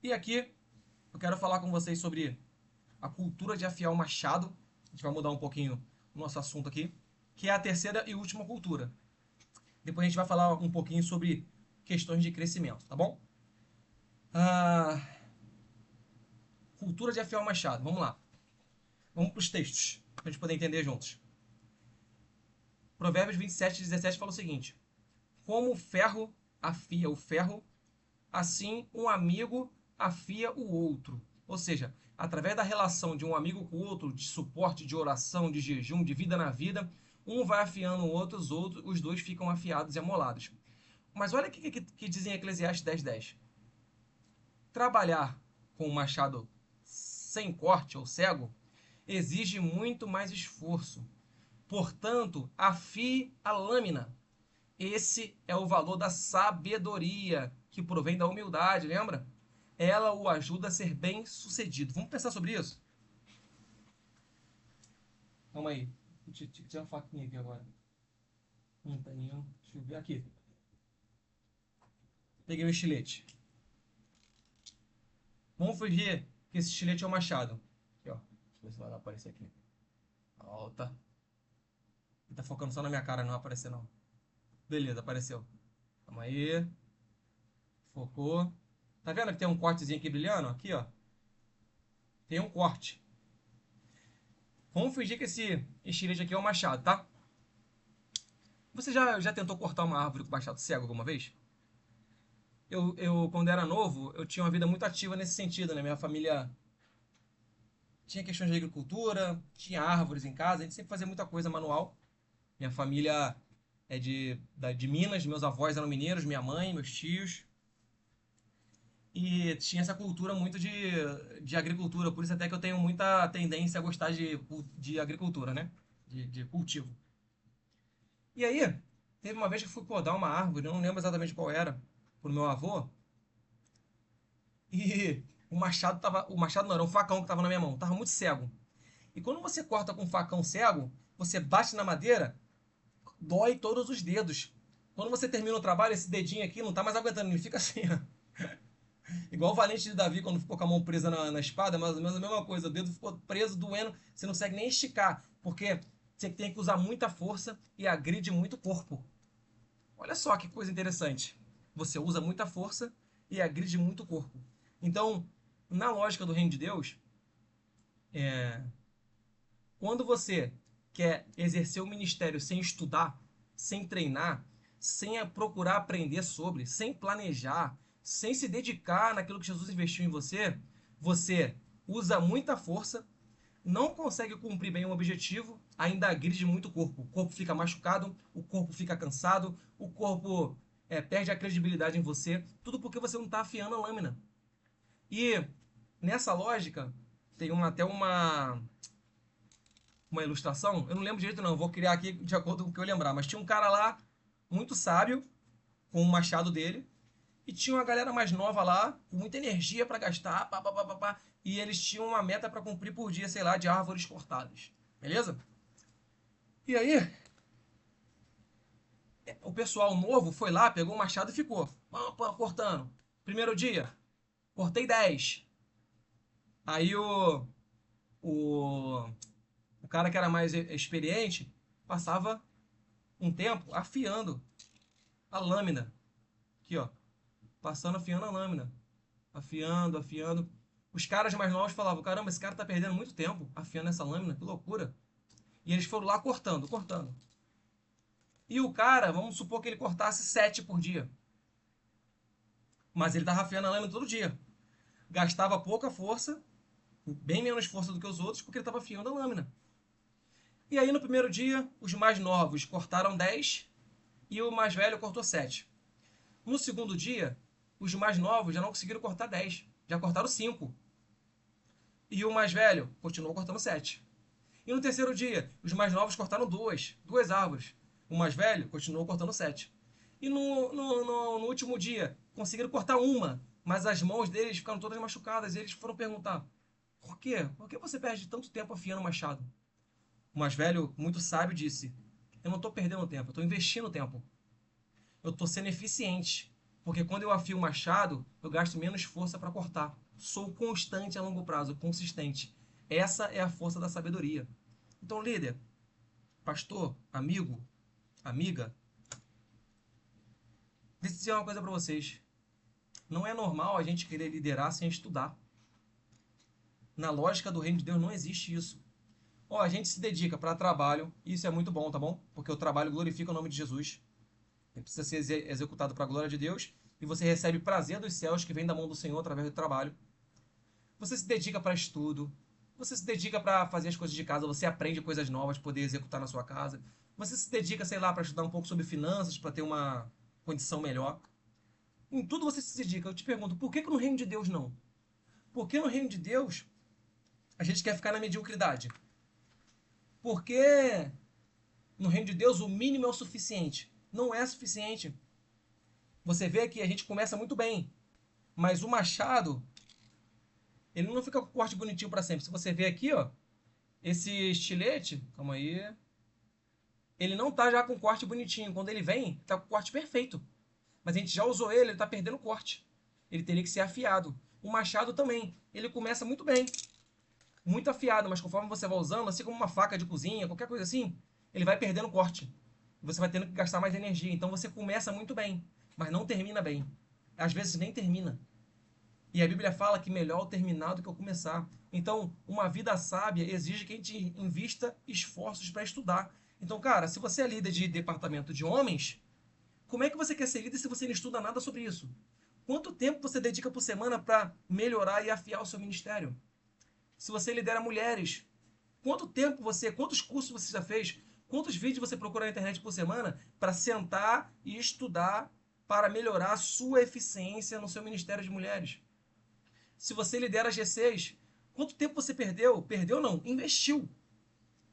E aqui eu quero falar com vocês sobre a cultura de afiar o machado. A gente vai mudar um pouquinho o nosso assunto aqui, que é a terceira e última cultura. Depois a gente vai falar um pouquinho sobre questões de crescimento, tá bom? Ah, cultura de afiar o machado. Vamos lá. Vamos para os textos, para a gente poder entender juntos. Provérbios 27:17 fala o seguinte: como o ferro afia o ferro, assim um amigo afia o outro. Ou seja, através da relação de um amigo com o outro, de suporte, de oração, de jejum, de vida na vida, um vai afiando o outro, os dois ficam afiados e amolados. Mas olha o que diz em Eclesiastes 10:10. Trabalhar com o machado sem corte ou cego exige muito mais esforço. Portanto, afie a lâmina. Esse é o valor da sabedoria, que provém da humildade, lembra? Ela o ajuda a ser bem sucedido. Vamos pensar sobre isso? Calma aí. Deixa eu tirar uma faquinha aqui agora. Tá nenhum. Deixa eu ver aqui. Peguei o estilete. Vamos fingir que esse estilete é o machado. Aqui, ó. Deixa eu ver se vai aparecer aqui. Alta. Ele tá focando só na minha cara, não vai aparecer não. Beleza, apareceu. Calma aí. Focou. Tá vendo que tem um cortezinho aqui brilhando? Aqui, ó. Tem um corte. Vamos fingir que esse estilete aqui é um machado, tá? Você já tentou cortar uma árvore com machado cego alguma vez? Quando era novo, eu tinha uma vida muito ativa nesse sentido, né? Minha família tinha questões de agricultura, tinha árvores em casa, a gente sempre fazia muita coisa manual. Minha família é de Minas, meus avós eram mineiros, minha mãe, meus tios. E tinha essa cultura muito de agricultura, por isso até que eu tenho muita tendência a gostar de agricultura, né? De cultivo. E aí, teve uma vez que eu fui podar uma árvore, eu não lembro exatamente qual era, pro meu avô, e o machado não, era um facão que tava na minha mão, tava muito cego. E quando você corta com um facão cego, você bate na madeira, dói todos os dedos. Quando você termina o trabalho, esse dedinho aqui não tá mais aguentando, ele fica assim, ó. Igual o valente de Davi quando ficou com a mão presa na espada, mais ou menos a mesma coisa. O dedo ficou preso, doendo, você não consegue nem esticar, porque você tem que usar muita força e agride muito o corpo. Olha só que coisa interessante. Você usa muita força e agride muito o corpo. Então, na lógica do reino de Deus, quando você quer exercer o ministério sem estudar, sem treinar, sem procurar aprender sobre, sem planejar, sem se dedicar naquilo que Jesus investiu em você, você usa muita força, não consegue cumprir bem o objetivo, ainda agride muito o corpo. O corpo fica machucado, o corpo fica cansado, o corpo perde a credibilidade em você, tudo porque você não está afiando a lâmina. E nessa lógica, tem até uma ilustração, eu não lembro direito não, eu vou criar aqui de acordo com o que eu lembrar, mas tinha um cara lá, muito sábio, com o machado dele, e tinha uma galera mais nova lá, com muita energia para gastar, pá, pá, pá, pá, pá, e eles tinham uma meta para cumprir por dia, sei lá, de árvores cortadas. Beleza? E aí, o pessoal novo foi lá, pegou o machado e ficou cortando. Primeiro dia, cortei 10. Aí o, o cara que era mais experiente passava um tempo afiando a lâmina. Aqui, ó. Passando, afiando a lâmina. Afiando, afiando. Os caras mais novos falavam: caramba, esse cara tá perdendo muito tempo afiando essa lâmina, que loucura. E eles foram lá cortando, cortando. E o cara, vamos supor que ele cortasse 7 por dia. Mas ele tava afiando a lâmina todo dia. Gastava pouca força, bem menos força do que os outros, porque ele estava afiando a lâmina. E aí no primeiro dia, os mais novos cortaram 10 e o mais velho cortou 7. No segundo dia, os mais novos já não conseguiram cortar 10, já cortaram 5. E o mais velho continuou cortando 7. E no terceiro dia, os mais novos cortaram duas árvores. O mais velho continuou cortando 7. E no último dia, conseguiram cortar uma, mas as mãos deles ficaram todas machucadas. E eles foram perguntar: por quê? Por que você perde tanto tempo afiando o machado? O mais velho, muito sábio, disse: eu não estou perdendo tempo, eu estou investindo tempo. Eu estou sendo eficiente. Porque quando eu afio o machado, eu gasto menos força para cortar. Sou constante a longo prazo, consistente. Essa é a força da sabedoria. Então, líder, pastor, amigo, amiga, deixa eu dizer uma coisa para vocês. Não é normal a gente querer liderar sem estudar. Na lógica do reino de Deus não existe isso. Ó, a gente se dedica para trabalho, e isso é muito bom, tá bom? Porque o trabalho glorifica o nome de Jesus. Ele precisa ser executado para a glória de Deus, e você recebe prazer dos céus que vem da mão do Senhor através do trabalho. Você se dedica para estudo, você se dedica para fazer as coisas de casa, você aprende coisas novas para poder executar na sua casa. Você se dedica, sei lá, para estudar um pouco sobre finanças, para ter uma condição melhor. Em tudo você se dedica. Eu te pergunto, por que no reino de Deus não? Por que no reino de Deus a gente quer ficar na mediocridade? Por que no reino de Deus o mínimo é o suficiente? Não é suficiente. Você vê que a gente começa muito bem, mas o machado, ele não fica com o corte bonitinho para sempre. Se você vê aqui, ó, esse estilete, calma aí, ele não tá já com o corte bonitinho. Quando ele vem, tá com o corte perfeito. Mas a gente já usou ele tá perdendo o corte. Ele teria que ser afiado. O machado também, ele começa muito bem, muito afiado, mas conforme você vai usando, assim como uma faca de cozinha, qualquer coisa assim, ele vai perdendo corte. Você vai tendo que gastar mais energia. Então você começa muito bem, mas não termina bem. Às vezes nem termina. E a Bíblia fala que melhor o terminar do que o começar. Então, uma vida sábia exige que a gente invista esforços para estudar. Então, cara, se você é líder de departamento de homens, como é que você quer ser líder se você não estuda nada sobre isso? Quanto tempo você dedica por semana para melhorar e afiar o seu ministério? Se você lidera mulheres, quantos cursos você já fez? Quantos vídeos você procura na internet por semana para sentar e estudar para melhorar a sua eficiência no seu ministério de mulheres? Se você lidera G6, quanto tempo você perdeu? Perdeu não, investiu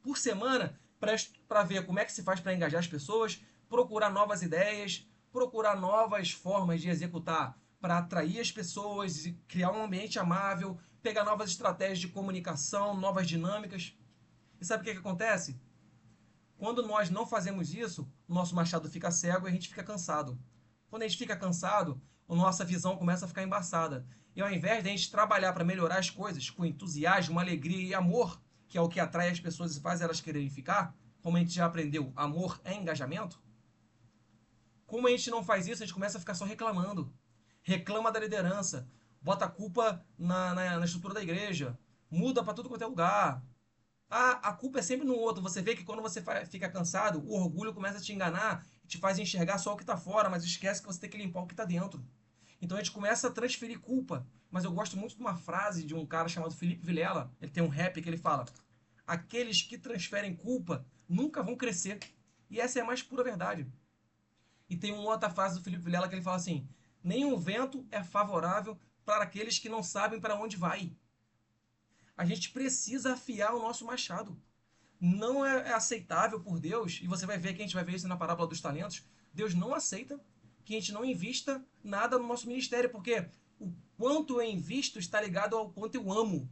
por semana para ver como é que se faz para engajar as pessoas, procurar novas ideias, procurar novas formas de executar para atrair as pessoas, criar um ambiente amável, pegar novas estratégias de comunicação, novas dinâmicas. E sabe o que acontece? Quando nós não fazemos isso, o nosso machado fica cego e a gente fica cansado. Quando a gente fica cansado, a nossa visão começa a ficar embaçada. E ao invés de a gente trabalhar para melhorar as coisas com entusiasmo, alegria e amor, que é o que atrai as pessoas e faz elas quererem ficar, como a gente já aprendeu, amor é engajamento. Como a gente não faz isso, a gente começa a ficar só reclamando. Reclama da liderança, bota a culpa na estrutura da igreja, muda para tudo quanto é lugar. Ah, a culpa é sempre no outro. Você vê que quando você fica cansado, o orgulho começa a te enganar e te faz enxergar só o que está fora, mas esquece que você tem que limpar o que está dentro. Então a gente começa a transferir culpa. Mas eu gosto muito de uma frase de um cara chamado Felipe Vilela. Ele tem um rap que ele fala: aqueles que transferem culpa nunca vão crescer. E essa é a mais pura verdade. E tem uma outra frase do Felipe Vilela que ele fala assim: nenhum vento é favorável para aqueles que não sabem para onde vai. A gente precisa afiar o nosso machado. Não é aceitável por Deus, e você vai ver que a gente vai ver isso na parábola dos talentos. Deus não aceita que a gente não invista nada no nosso ministério, porque o quanto eu invisto está ligado ao quanto eu amo.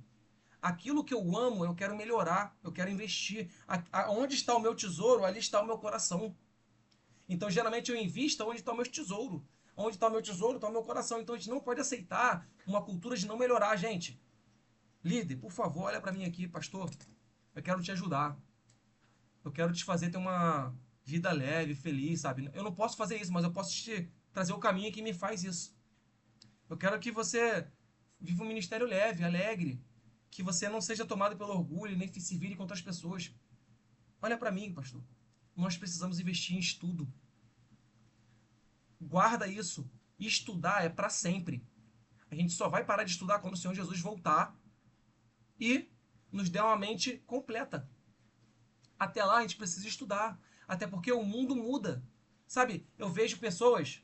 Aquilo que eu amo, eu quero melhorar, eu quero investir. Onde está o meu tesouro, ali está o meu coração. Então, geralmente, eu invisto onde está o meu tesouro. Onde está o meu tesouro, está o meu coração. Então, a gente não pode aceitar uma cultura de não melhorar, gente. Líder, por favor, olha para mim aqui, pastor. Eu quero te ajudar. Eu quero te fazer ter uma vida leve, feliz, sabe? Eu não posso fazer isso, mas eu posso te trazer o caminho que me faz isso. Eu quero que você viva um ministério leve, alegre. Que você não seja tomado pelo orgulho, nem se vire contra as pessoas. Olha para mim, pastor. Nós precisamos investir em estudo. Guarda isso. Estudar é para sempre. A gente só vai parar de estudar quando o Senhor Jesus voltar e nos der uma mente completa. Até lá a gente precisa estudar. Até porque o mundo muda. Sabe, eu vejo pessoas,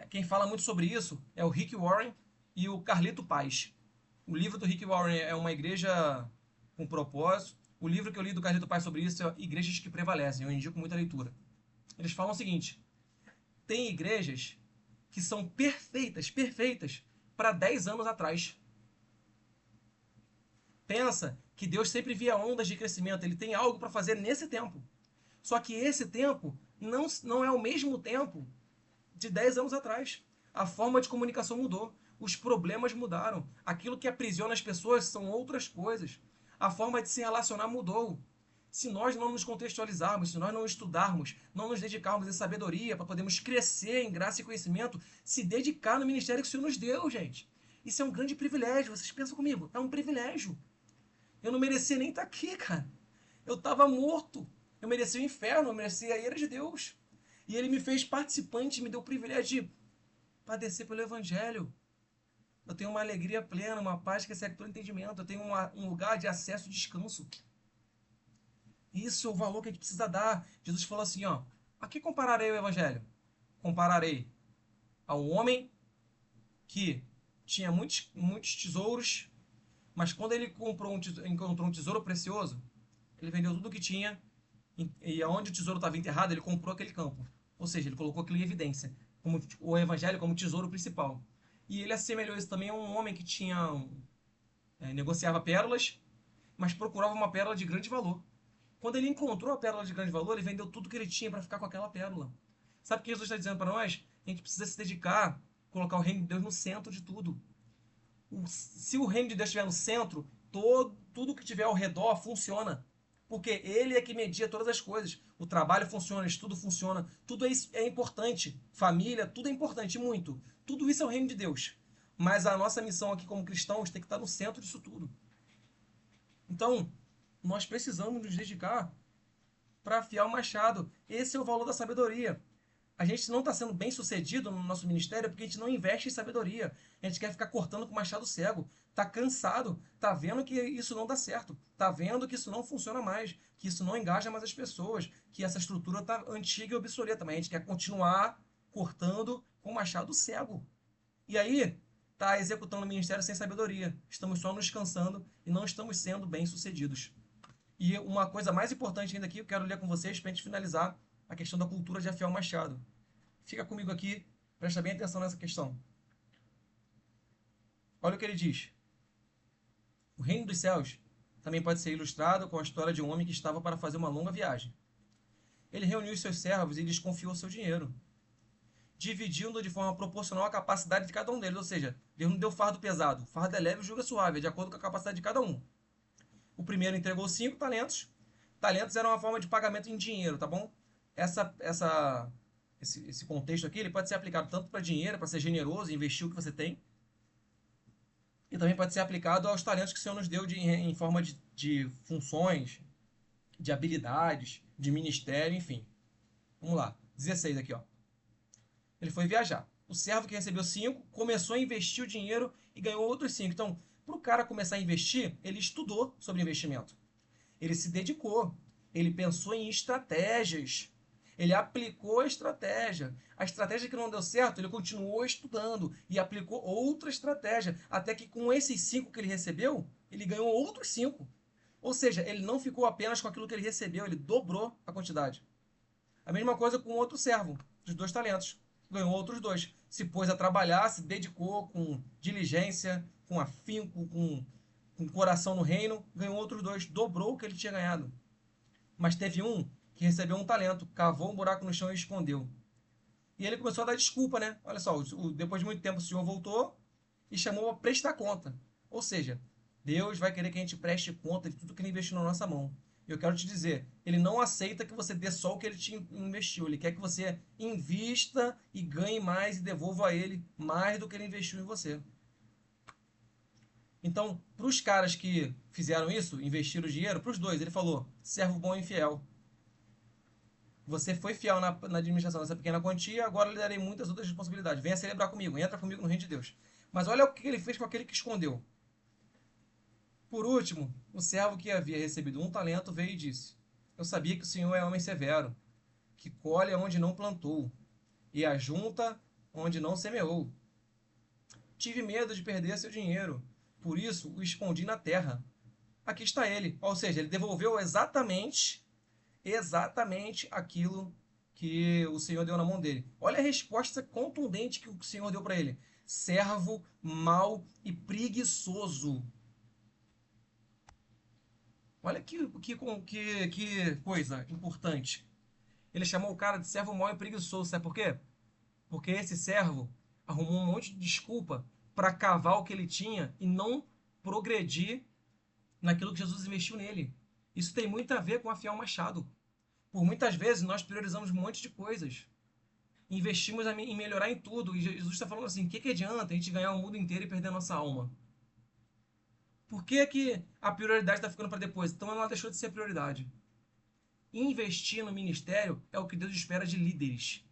quem fala muito sobre isso é o Rick Warren e o Carlito Paz. O livro do Rick Warren é Uma Igreja com Propósito. O livro que eu li do Carlito Paz sobre isso é Igrejas que Prevalecem. Eu indico muita leitura. Eles falam o seguinte: tem igrejas que são perfeitas, perfeitas, para 10 anos atrás. Pensa que Deus sempre via ondas de crescimento. Ele tem algo para fazer nesse tempo. Só que esse tempo não é o mesmo tempo de 10 anos atrás. A forma de comunicação mudou. Os problemas mudaram. Aquilo que aprisiona as pessoas são outras coisas. A forma de se relacionar mudou. Se nós não nos contextualizarmos, se nós não estudarmos, não nos dedicarmos em sabedoria para podermos crescer em graça e conhecimento, se dedicar no ministério que o Senhor nos deu, gente. Isso é um grande privilégio. Vocês pensam comigo? É um privilégio. Eu não merecia nem estar aqui, cara. Eu estava morto. Eu merecia o inferno, eu merecia a ira de Deus. E ele me fez participante, me deu o privilégio de padecer pelo Evangelho. Eu tenho uma alegria plena, uma paz que excede todo entendimento. Eu tenho um lugar de acesso e descanso. Isso é o valor que a gente precisa dar. Jesus falou assim, ó, a que compararei o Evangelho? Compararei a um homem que tinha muitos tesouros, mas quando ele encontrou um tesouro precioso, ele vendeu tudo o que tinha e aonde o tesouro estava enterrado, ele comprou aquele campo. Ou seja, ele colocou aquilo em evidência, como o Evangelho como tesouro principal. E ele assemelhou isso também a um homem que negociava pérolas, mas procurava uma pérola de grande valor. Quando ele encontrou a pérola de grande valor, ele vendeu tudo que ele tinha para ficar com aquela pérola. Sabe o que Jesus está dizendo para nós? A gente precisa se dedicar, colocar o reino de Deus no centro de tudo. Se o reino de Deus estiver no centro, tudo que tiver ao redor funciona. Porque ele é que media todas as coisas. O trabalho funciona, o estudo funciona, tudo é importante. Família, tudo é importante, muito. Tudo isso é o reino de Deus. Mas a nossa missão aqui como cristãos tem que estar no centro disso tudo. Então, nós precisamos nos dedicar para afiar o machado. Esse é o valor da sabedoria. A gente não está sendo bem sucedido no nosso ministério porque a gente não investe em sabedoria. A gente quer ficar cortando com o machado cego. Tá cansado, tá vendo que isso não dá certo, tá vendo que isso não funciona mais, que isso não engaja mais as pessoas, que essa estrutura tá antiga e obsoleta, mas a gente quer continuar cortando com o machado cego. E aí, tá executando o ministério sem sabedoria. Estamos só nos cansando e não estamos sendo bem sucedidos. E uma coisa mais importante ainda aqui, eu quero ler com vocês para a gente finalizar a questão da cultura de afiar o machado. Fica comigo aqui, presta bem atenção nessa questão. Olha o que ele diz. O reino dos céus também pode ser ilustrado com a história de um homem que estava para fazer uma longa viagem. Ele reuniu os seus servos e lhes confiou seu dinheiro, dividindo de forma proporcional à capacidade de cada um deles. Ou seja, Deus não deu fardo pesado. O fardo é leve e o jugo é suave, é de acordo com a capacidade de cada um. O primeiro entregou 5 talentos. Talentos era uma forma de pagamento em dinheiro, tá bom? Esse contexto aqui ele pode ser aplicado tanto para dinheiro, para ser generoso, investir o que você tem, e também pode ser aplicado aos talentos que o Senhor nos deu em forma de funções, de habilidades, de ministério, enfim. Vamos lá, 16 aqui, ó. Ele foi viajar. O servo que recebeu 5 começou a investir o dinheiro e ganhou outros 5. Então, para o cara começar a investir, ele estudou sobre investimento. Ele se dedicou. Ele pensou em estratégias. Ele aplicou a estratégia. A estratégia que não deu certo, ele continuou estudando e aplicou outra estratégia. Até que com esses 5 que ele recebeu, ele ganhou outros 5. Ou seja, ele não ficou apenas com aquilo que ele recebeu, ele dobrou a quantidade. A mesma coisa com outro servo, dos 2 talentos. Ganhou outros 2. Se pôs a trabalhar, se dedicou com diligência, com afinco, com coração no reino, ganhou outros 2. Dobrou o que ele tinha ganhado. Mas teve um que recebeu um talento, cavou um buraco no chão e escondeu. E ele começou a dar desculpa, né? Olha só, depois de muito tempo o senhor voltou e chamou para prestar conta. Ou seja, Deus vai querer que a gente preste conta de tudo que ele investiu na nossa mão. Eu quero te dizer, ele não aceita que você dê só o que ele te investiu. Ele quer que você invista e ganhe mais e devolva a ele mais do que ele investiu em você. Então, para os caras que fizeram isso, investiram o dinheiro, para os 2, ele falou, servo bom e fiel. Você foi fiel na administração dessa pequena quantia, agora lhe darei muitas outras responsabilidades. Venha celebrar comigo, entra comigo no reino de Deus. Mas olha o que ele fez com aquele que escondeu. Por último, o servo que havia recebido um talento veio e disse, eu sabia que o Senhor é homem severo, que colhe onde não plantou, e ajunta onde não semeou. Tive medo de perder seu dinheiro, por isso o escondi na terra. Aqui está ele. Ou seja, ele devolveu exatamente aquilo que o Senhor deu na mão dele. Olha a resposta contundente que o Senhor deu para ele. Servo mau e preguiçoso. Olha que coisa importante. Ele chamou o cara de servo mau e preguiçoso. Sabe por quê? Porque esse servo arrumou um monte de desculpa para cavar o que ele tinha e não progredir naquilo que Jesus investiu nele. Isso tem muito a ver com afiar o machado. Por muitas vezes nós priorizamos um monte de coisas. Investimos em melhorar em tudo. E Jesus está falando assim: o que adianta a gente ganhar o mundo inteiro e perder a nossa alma? Por que a prioridade está ficando para depois? Então ela deixou de ser prioridade. Investir no ministério é o que Deus espera de líderes.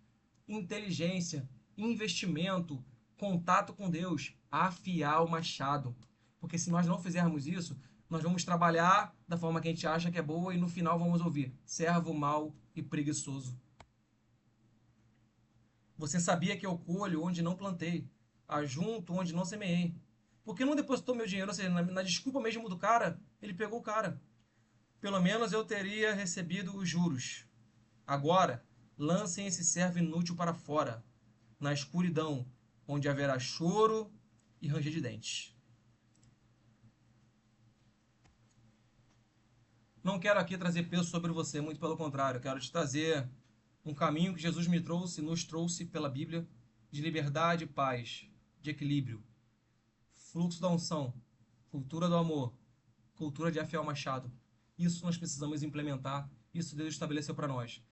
Inteligência, investimento, contato com Deus, afiar o machado. Porque se nós não fizermos isso, nós vamos trabalhar da forma que a gente acha que é boa e no final vamos ouvir servo mau e preguiçoso. Você sabia que eu colho onde não plantei, ajunto onde não semeei. Por que não depositou meu dinheiro? Ou seja, na desculpa mesmo do cara, ele pegou o cara. Pelo menos eu teria recebido os juros. Agora, lancem esse servo inútil para fora, na escuridão, onde haverá choro e ranger de dentes. Não quero aqui trazer peso sobre você, muito pelo contrário, quero te trazer um caminho que Jesus me trouxe, nos trouxe pela Bíblia, de liberdade e paz, de equilíbrio, fluxo da unção, cultura do amor, cultura de afiar o machado. Isso nós precisamos implementar, isso Deus estabeleceu para nós.